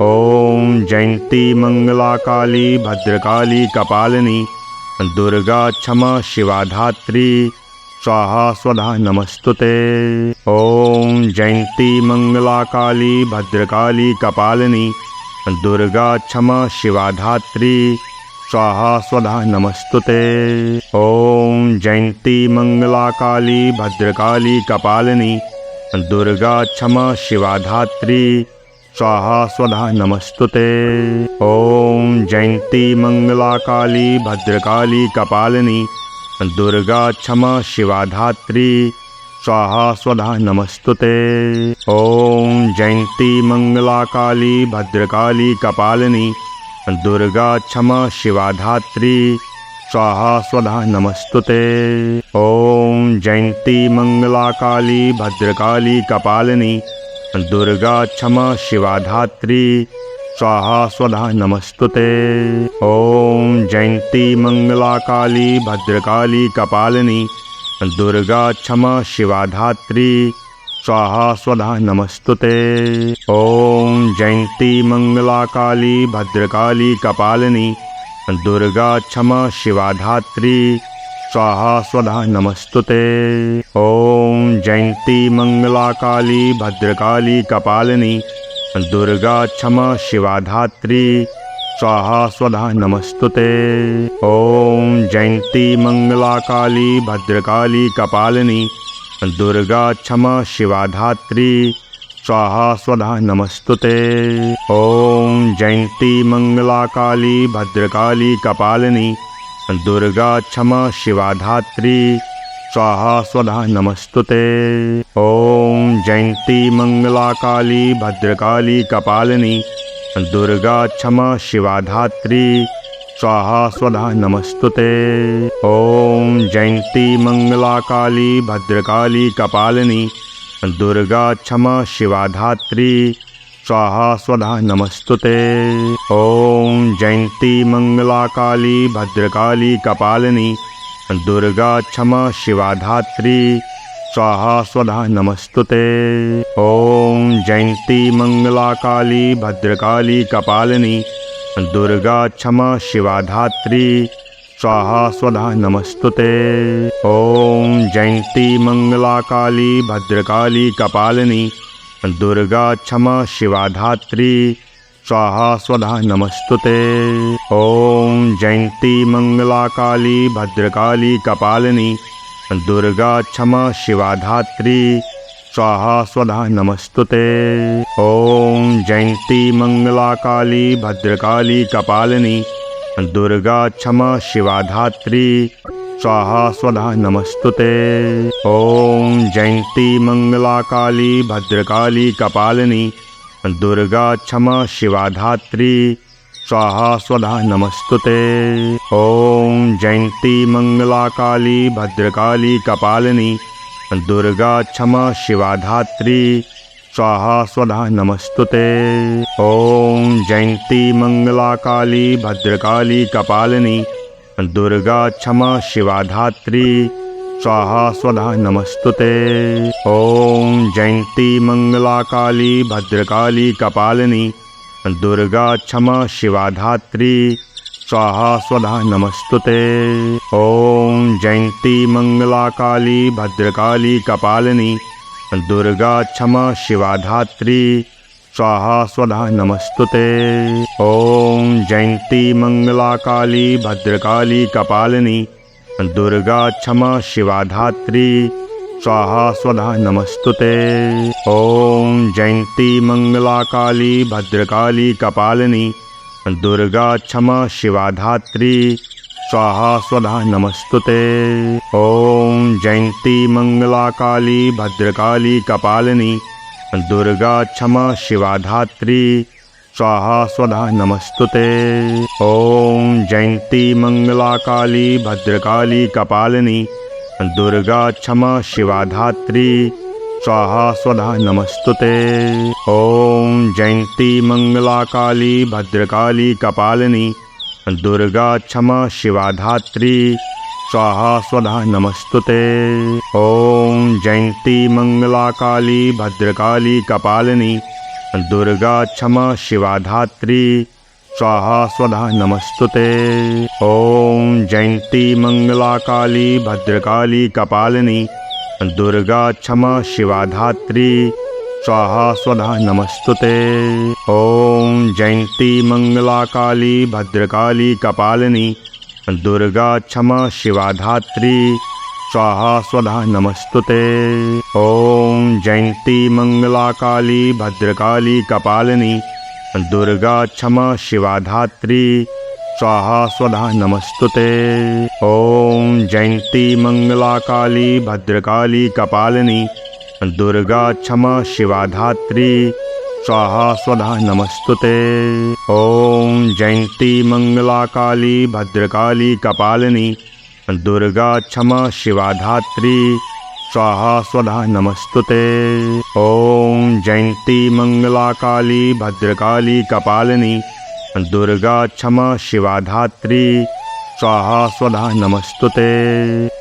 ॐ जयन्ती मंगला काली भद्रकाली कपालिनी दुर्गा क्षमा शिवा धात्री स्वाहा स्वधा नमस्तुते। ॐ जयन्ती मंगला काली भद्रकाली कपालिनी दुर्गा क्षमा शिवा धात्री स्वाहा स्वधा नमस्तुते। ॐ जयन्ती मंगला काली भद्रकाली कपालिनी दुर्गा क्षमा शिवा धात्री स्वाहा स्वधा नमस्तुते। ॐ जयन्ती मंगला काली भद्रकाली कपालिनी दुर्गा क्षमा शिवा धात्री स्वाहा स्वधा नमस्तुते। ॐ जयन्ती मंगला काली भद्रकाली कपालिनी दुर्गा क्षमा शिवा धात्री स्वाहा स्वधा नमस्तुते। ॐ जयन्ती मंगला काली भद्रकाली कपालिनी दुर्गा क्षमा शिवा धात्री स्वाहा स्वधा नमस्तुते। ॐ जयन्ती मंगला काली भद्रकाली कपालिनी दुर्गा क्षमा शिवा धात्री स्वाहा स्वधा नमस्तुते। ॐ जयन्ती मंगला काली भद्रकाली कपालिनी दुर्गा क्षमा शिवा धात्री स्वाहा स्वधा नमस्तुते। ॐ जयन्ती मंगला काली भद्रकाली कपालिनी दुर्गा क्षमा शिवा धात्री स्वाहा स्वधा नमस्तुते। ॐ जयन्ती मंगला काली भद्रकाली कपालिनी दुर्गा क्षमा शिवा धात्री स्वाहा स्वधा नमस्तुते। ॐ जयन्ती मंगला काली भद्रकाली कपालिनी दुर्गा क्षमा शिवा धात्री स्वाहा स्वधा नमस्तुते। ॐ जयन्ती मंगला काली भद्रकाली कपालिनी दुर्गा क्षमा शिवा धात्री स्वाहा स्वधा नमस्तुते। ॐ जयन्ती मंगला काली भद्रकाली कपालिनी दुर्गा क्षमा शिवा धात्री स्वाहा स्वधा नमस्तुते। ॐ जयन्ती मंगला काली भद्रकाली कपालिनी दुर्गा क्षमा शिवा धात्री स्वाहा स्वधा नमस्तुते। ॐ जयन्ती मंगला काली भद्रकाली कपालिनी दुर्गा क्षमा शिवा धात्री स्वाहा स्वधा नमस्तुते। ॐ जयन्ती मंगला काली भद्रकाली कपालिनी दुर्गा क्षमा शिवा धात्री स्वाहा स्वधा नमस्तुते। ॐ जयन्ती मंगला काली भद्रकाली कपालिनी दुर्गा क्षमा शिवा धात्री स्वाहा स्वधा नमस्तुते। ॐ जयन्ती मंगला काली भद्रकाली कपालिनी दुर्गा क्षमा शिवा धात्री स्वाहा स्वधा नमस्तुते। ॐ जयन्ती मंगला काली भद्रकाली कपालिनी दुर्गा क्षमा शिवा धात्री स्वाहा स्वधा नमस्तुते। ॐ जयन्ती मंगला काली भद्रकाली कपालिनी दुर्गा क्षमा शिवा धात्री स्वाहा स्वधा नमस्तुते। ॐ जयन्ती मंगला काली भद्रकाली कपालिनी दुर्गा क्षमा शिवा धात्री स्वाहा स्वधा नमस्तुते। ॐ जयन्ती मंगला काली भद्रकाली कपालिनी दुर्गा क्षमा शिवा धात्री स्वाहा स्वधा नमस्तुते। ॐ जयन्ती मंगला काली भद्रकाली कपालिनी दुर्गा क्षमा शिवा धात्री स्वाहा स्वधा नमस्तुते। ॐ जयन्ती मंगला काली भद्रकाली कपालिनी दुर्गा क्षमा शिवा धात्री स्वाहा स्वधा नमस्तुते। ॐ जयन्ती मंगला काली भद्रकाली कपालिनी दुर्गा क्षमा शिवा धात्री स्वाहा स्वधा नमस्तुते। ॐ जयन्ती मंगला काली भद्रकाली कपालिनी दुर्गा क्षमा शिवा धात्री स्वाहा स्वधा नमस्तुते। ॐ जयन्ती मंगला काली भद्रकाली कपालिनी दुर्गा क्षमा शिवा धात्री स्वाहा स्वधा नमस्तुते। ॐ जयन्ती मंगला काली भद्रकाली कपालिनी दुर्गा क्षमा शिवा धात्री स्वाहा स्वधा नमस्तुते। ॐ जयन्ती मंगला काली भद्रकाली कपालिनी दुर्गा क्षमा शिवा धात्री स्वाहा स्वधा नमस्तुते। ओम जयंती मंगला काली भद्रकाली कपालिनी दुर्गा क्षमा शिवा धात्री स्वाहा स्वधा नमस्तुते। ओम जयंती मंगला काली भद्रकाली कपालिनी दुर्गा क्षमा शिवा धात्री स्वाहा स्वधा नमस्तुते। ओम जयंती मंगला काली भद्रकाली कपालिनी दुर्गा क्षमा शिवा धात्री स्वाहा स्वधा नमस्तुते। ओम जयंती मंगला काली भद्रकाली कपालिनी दुर्गा क्षमा शिवा धात्री स्वाहा स्वधा नमस्तुते। ओम जयंती मंगला काली भद्रकाली कपालिनी दुर्गा क्षमा शिवा धात्री स्वाहा स्वधा नमस्तुते। ओम जयंती मंगला काली भद्रकाली कपालिनी दुर्गा क्षमा शिवा धात्री स्वाहा स्वधा नमस्तुते।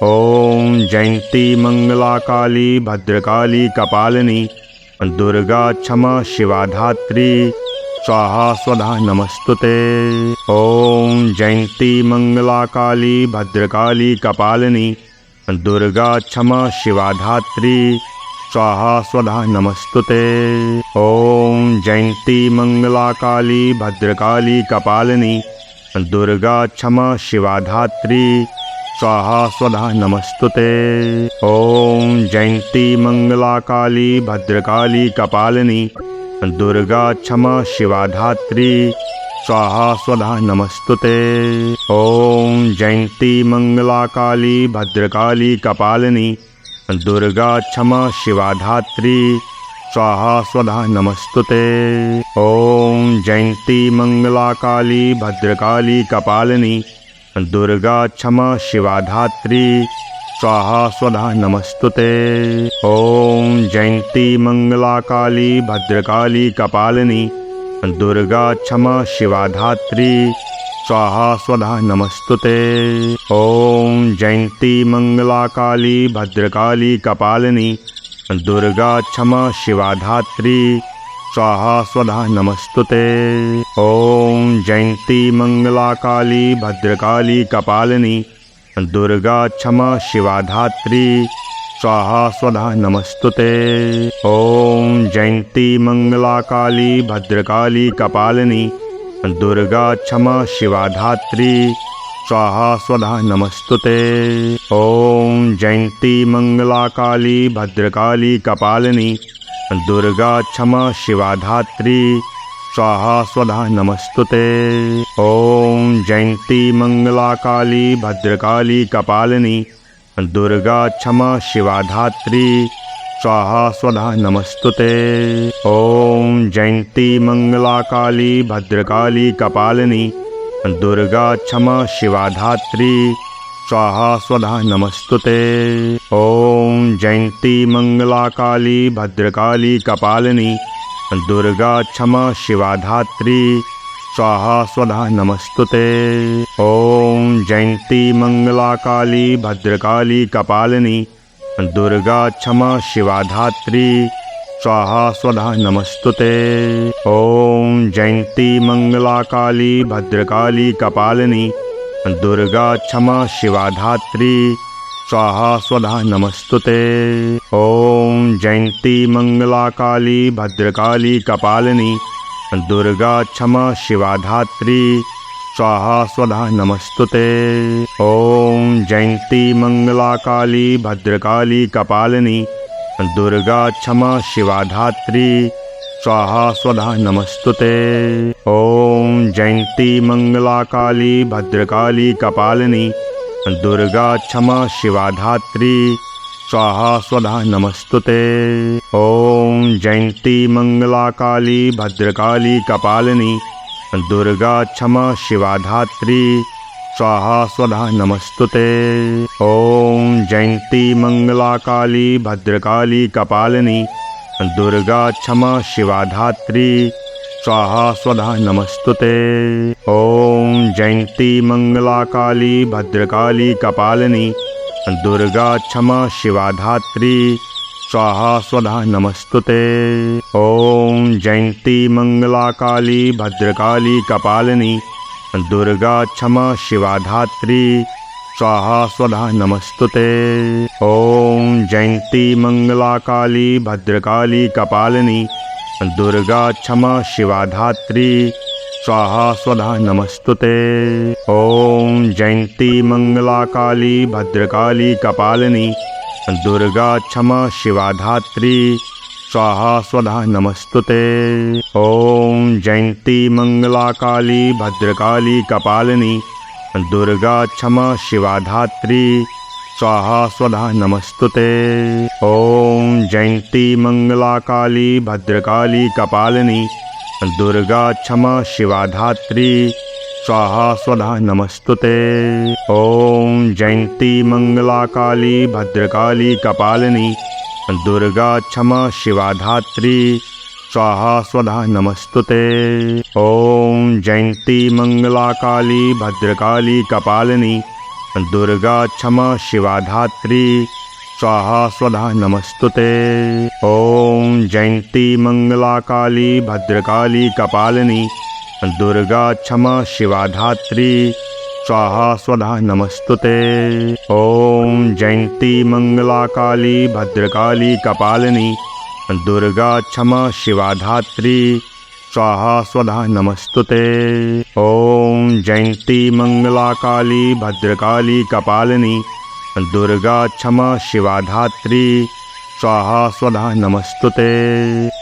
ओम जयंती मंगला काली भद्रकाली कपालिनी दुर्गा क्षमा शिवा धात्री स्वाहा स्वधा नमस्तुते। ओम जयंती मंगला काली भद्रकाली कपालिनी दुर्गा क्षमा शिवा धात्री स्वाहा स्वधा नमस्तुते। ओम जयंती मंगला काली भद्रकाली कपालिनी दुर्गा क्षमा शिवा धात्री स्वाहा स्वधा नमस्तुते। ओम जयंती मंगला काली भद्रकाली कपालिनी दुर्गा क्षमा शिवा धात्री स्वाहा स्वधा नमस्तुते। ओम जयंती मंगला काली भद्रकाली कपालिनी दुर्गा क्षमा शिवा धात्री स्वाहा स्वधा नमस्तुते। ओम जयंती मंगला काली भद्रकाली कपालिनी दुर्गा क्षमा शिवा धात्री स्वाहा स्वधा नमस्तुते। ओम जयंती मंगला काली भद्रकाली कपालिनी दुर्गा क्षमा शिवा धात्री स्वाहा स्वधा नमस्तुते। ओम जयंती मंगला काली भद्रकाली कपालिनी दुर्गा क्षमा शिवा धात्री स्वाहा स्वधा नमस्तुते। ओम जयंती मंगला काली भद्रकाली कपालिनी दुर्गा क्षमा शिवा धात्री स्वाहा स्वधा नमस्तुते। ओम जयंती मंगला काली भद्रकाली कपालिनी दुर्गा क्षमा शिवा धात्री स्वाहा स्वधा नमस्तुते। ओम जयंती मंगला काली भद्रकाली कपालिनी दुर्गा क्षमा शिवा धात्री स्वाहा स्वधा नमस्तुते। ओम जयंती मंगला काली भद्रकाली कपालिनी दुर्गा क्षमा शिवा धात्री स्वाहा स्वधा नमस्तुते। ओम जयंती मंगला काली भद्रकाली कपालिनी दुर्गा क्षमा शिवा धात्री स्वाहा स्वधा नमस्तुते। ओम जयंती मंगला काली भद्रकाली कपालिनी दुर्गा क्षमा शिवा धात्री स्वाहा स्वधा नमस्तुते। ओम जयंती मंगला काली भद्रकाली कपालिनी दुर्गा क्षमा शिवा धात्री स्वाहा स्वधा नमस्तुते। ओम जयंती मंगला काली भद्रकाली कपालिनी दुर्गा क्षमा शिवा धात्री स्वाहा स्वधा नमस्तुते। ओम जयंती मंगला काली भद्रकाली कपालिनी दुर्गा क्षमा शिवा धात्री स्वाहा स्वधा नमस्तुते। ओम जयंती मंगला काली भद्रकाली कपालिनी दुर्गा क्षमा शिवा धात्री स्वाहा स्वधा नमस्तुते। ओम जयंती मंगला काली भद्रकाली कपालिनी दुर्गा क्षमा शिवा धात्री स्वाहा स्वधा नमस्तुते। ओम जयंती मंगला काली भद्रकाली कपालिनी दुर्गा क्षमा शिवा धात्री स्वाहा स्वधा नमस्तुते। ओम जयंती मंगला काली भद्रकाली कपालिनी दुर्गा क्षमा शिवा धात्री स्वाहा स्वधा नमस्तुते। ओम जयंती मंगला काली भद्रकाली कपालिनी दुर्गा क्षमा शिवा धात्री स्वाहा स्वधा नमस्तुते। ओम जयंती मंगला काली भद्रकाली कपालिनी दुर्गा क्षमा शिवा धात्री स्वाहा स्वधा नमस्तुते। ओम जयंती मंगला काली भद्रकाली कपालिनी दुर्गा क्षमा शिवा धात्री स्वाहा स्वधा नमस्तुते। ओम जयंती मंगला काली भद्रकाली कपालिनी दुर्गा क्षमा शिवा धात्री स्वाहा स्वधा नमस्तुते। ओम जयंती मंगला काली भद्रकाली कपालिनी दुर्गा क्षमा शिवा धात्री स्वाहा स्वधा नमस्तुते। ओम जयंती मंगला काली भद्रकाली कपालिनी दुर्गा क्षमा शिवा धात्री स्वाहा स्वधा नमस्तुते। ओम जयंती मंगला काली भद्रकाली कपालिनी दुर्गा क्षमा शिवा धात्री स्वाहा स्वधा नमस्तुते। ओम जयंती मंगला काली भद्रकाली कपालिनी दुर्गा क्षमा शिवा धात्री स्वाहा स्वधा नमस्तुते। ओम जयंती मंगला काली भद्रकाली कपालिनी दुर्गा क्षमा शिवा धात्री स्वाहा स्वधा नमस्तुते। ओम जयंती मंगला काली भद्रकाली कपालिनी दुर्गा क्षमा शिवा धात्री स्वाहा स्वधा नमस्तुते। ओम जयंती मंगला काली भद्रकाली कपालिनी दुर्गा क्षमा शिवा धात्री स्वाहा स्वधा नमस्तुते।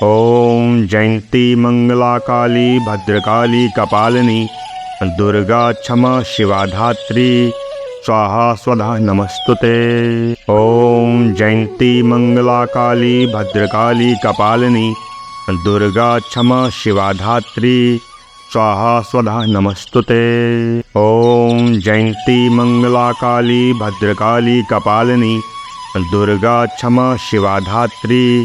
ओम जयंती मंगला काली भद्रकाली कपालिनी दुर्गा क्षमा शिवा धात्री स्वाहा स्वधा नमस्तुते। ओम जयंती मंगला काली भद्रकाली कपालिनी दुर्गा क्षमा शिवा धात्री स्वाहा स्वधा नमस्तुते। ओम जयंती मंगला काली भद्रकाली कपालिनी दुर्गा क्षमा शिवा धात्री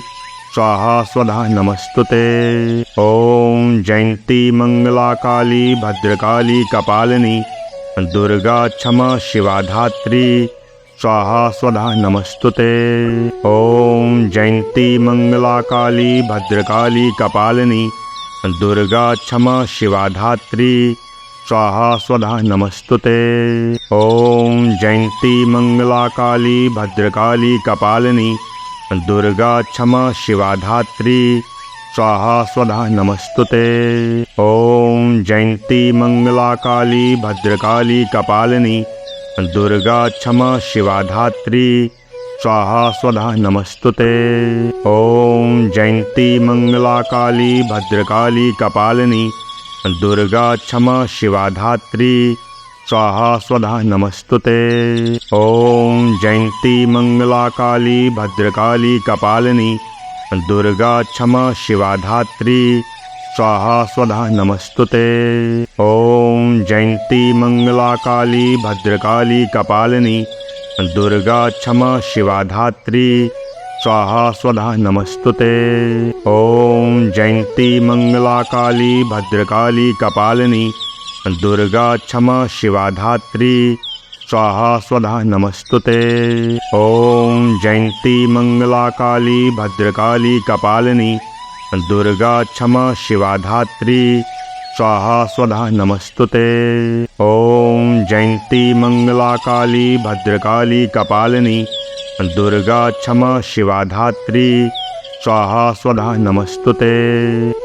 स्वाहा स्वधा नमस्तुते। ओम जयंती मंगला काली भद्रकाली कपालिनी दुर्गा क्षमा शिवा धात्री स्वाहा स्वधा नमस्तुते। ओम जयंती मंगला काली भद्रकाली कपालिनी दुर्गा क्षमा शिवा धात्री स्वाहा स्वधा नमस्तुते। ओम जयंती मंगला काली भद्रकाली कपालिनी दुर्गा क्षमा शिवा धात्री स्वाहा स्वधा नमस्तुते। ओम जयंती मंगला काली भद्रकाली कपालिनी दुर्गा क्षमा शिवा धात्री स्वाहा स्वधा नमस्तुते। ओम जयंती मंगला काली भद्रकाली कपालिनी दुर्गा क्षमा शिवा धात्री स्वाहा स्वधा नमस्तुते। ओम जयंती मंगला काली भद्रकाली कपालिनी दुर्गा क्षमा शिवा धात्री स्वाहा स्वधा नमस्तुते। ओम जयंती मंगला काली भद्रकाली कपालिनी दुर्गा क्षमा शिवा धात्री स्वाहा स्वधा नमस्तुते। ओम जयंती मंगला काली भद्रकाली कपालिनी दुर्गा क्षमा शिवा धात्री स्वाहा स्वधा नमस्तुते। ओम जयंती मंगला काली भद्रकाली कपालिनी दुर्गा क्षमा शिवा धात्री स्वाहा स्वधा नमस्तुते। ओम जयंती मंगला काली भद्रकाली कपालिनी दुर्गा क्षमा शिवा धात्री स्वाहा स्वधा नमस्तुते।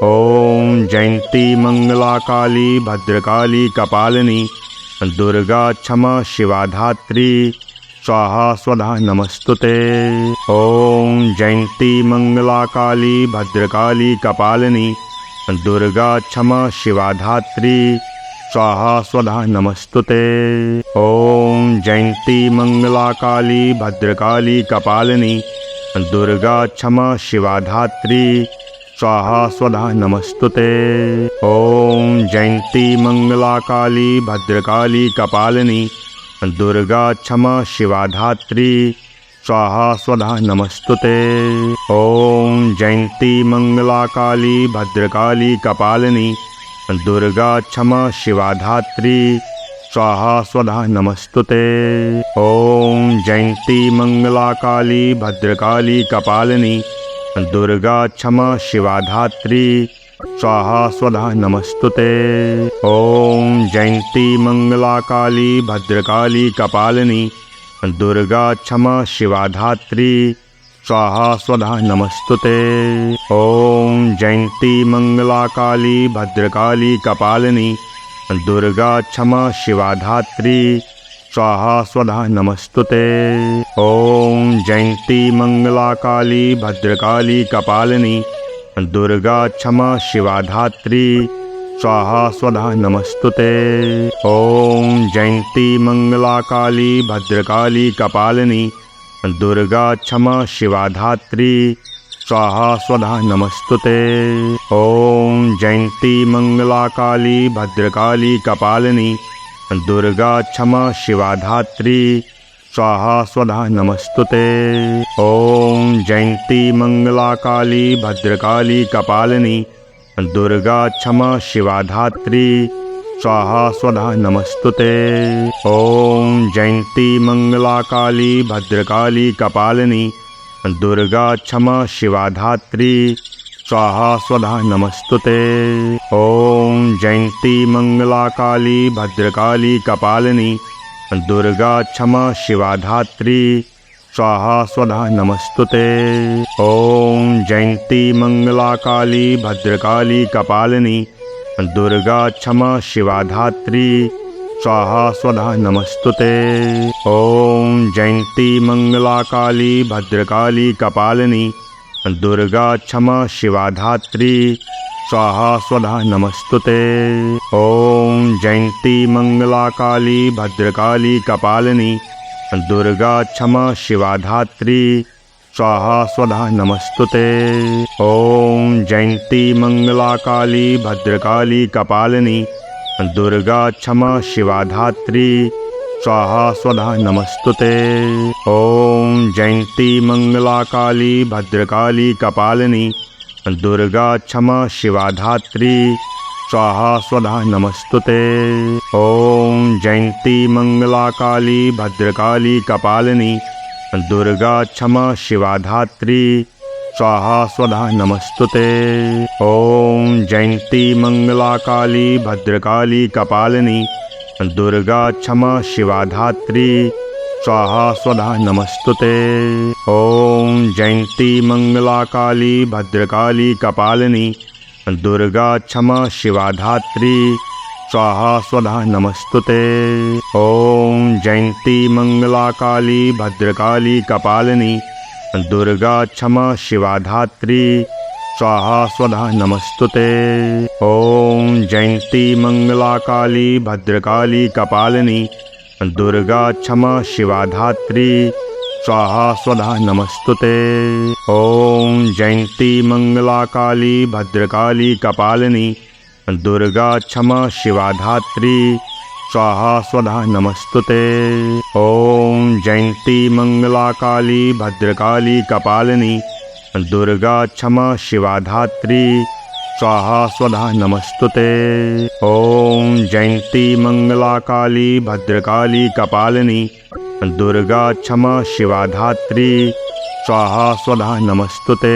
ओम जयंती मंगला काली भद्रकाली कपालिनी दुर्गा क्षमा शिवा धात्री स्वाहा स्वधा नमस्तुते। ओम जयंती मंगला काली भद्रकाली कपालिनी दुर्गा क्षमा शिवा धात्री स्वाहा स्वधा नमस्तुते। ओम जयंती मंगला काली भद्रकाली कपालिनी दुर्गा क्षमा शिवा धात्री स्वाहा स्वधा नमस्तुते। ओम जयंती मंगला काली भद्रकाली कपालिनी दुर्गा क्षमा शिवा धात्री स्वाहा स्वधा नमस्तुते। ओम जयंती मंगला काली भद्रकाली कपालिनी दुर्गा क्षमा शिवा धात्री स्वाहा स्वधा नमस्तुते। ओम जयंती मंगला काली भद्रकाली कपालिनी दुर्गा क्षमा शिवा धात्री स्वाहा स्वधा नमस्तुते। ओम जयंती मंगला काली भद्रकाली कपालिनी दुर्गा क्षमा शिवा धात्री स्वाहा स्वधा नमस्तुते। ओम जयंती मंगला काली भद्रकाली कपालिनी दुर्गा क्षमा शिवा धात्री स्वाहा स्वधा नमस्तुते। ओम जयंती मंगला काली भद्रकाली कपालिनी दुर्गा क्षमा शिवा धात्री स्वाहा स्वधा नमस्तुते। ओम जयंती मंगला काली भद्रकाली कपालिनी दुर्गा क्षमा शिवा धात्री स्वाहा स्वधा नमस्तुते। ओम जयंती मंगला काली भद्रकाली कपालिनी दुर्गा क्षमा शिवा धात्री स्वाहा स्वधा नमस्तुते। ओम जयंती मंगला काली भद्रकाली कपालिनी दुर्गा क्षमा शिवा धात्री स्वाहा स्वधा नमस्तुते। ओम जयंती मंगला काली भद्रकाली कपालिनी दुर्गा क्षमा शिवा धात्री स्वाहा स्वधा नमस्तुते। ओम जयंती मंगला काली भद्रकाली कपालिनी दुर्गा क्षमा शिवा धात्री स्वाहा स्वधा नमस्तुते। ओम जयंती मंगला काली भद्रकाली कपालिनी दुर्गा क्षमा शिवा धात्री स्वाहा स्वधा नमस्तुते। ओम जयंती मंगला काली भद्रकाली कपालिनी दुर्गा क्षमा शिवा धात्री स्वाहा स्वधा नमस्तुते। ओम जयंती मंगला काली भद्रकाली कपालिनी दुर्गा क्षमा शिवा धात्री स्वाहा स्वधा नमस्तुते। ओम जयंती मंगला काली भद्रकाली कपालिनी दुर्गा क्षमा शिवा धात्री स्वाहा स्वधा नमस्तुते। ओम जयंती मंगला काली भद्रकाली कपालिनी दुर्गा क्षमा शिवा धात्री स्वाहा स्वधा नमस्तुते। ओम जयंती मंगला काली भद्रकाली कपालिनी दुर्गा क्षमा शिवा धात्री स्वाहा स्वधा नमस्तुते। ओम जयंती मंगला काली भद्रकाली कपालिनी दुर्गा क्षमा शिवा धात्री स्वाहा स्वधा नमस्तुते। ओम जयंती मंगला काली भद्रकाली कपालिनी दुर्गा क्षमा शिवा धात्री स्वाहा स्वधा नमस्तुते। ओम जयंती मंगला काली भद्रकाली कपालिनी दुर्गा क्षमा शिवा धात्री स्वाहा स्वधा नमस्तुते। ओम जयंती मंगला काली भद्रकाली कपालिनी दुर्गा क्षमा शिवा धात्री स्वाहा स्वधा नमस्तुते। ओम जयंती मंगला काली भद्रकाली कपालिनी दुर्गा क्षमा शिवा धात्री स्वाहा स्वधा नमस्तुते। ओम जयंती मंगला काली भद्रकाली कपालिनी दुर्गा क्षमा शिवा धात्री स्वाहा स्वधा नमस्तुते। ओम जयंती मंगला काली भद्रकाली कपालिनी दुर्गा क्षमा शिवा धात्री स्वाहा स्वधा नमस्तुते।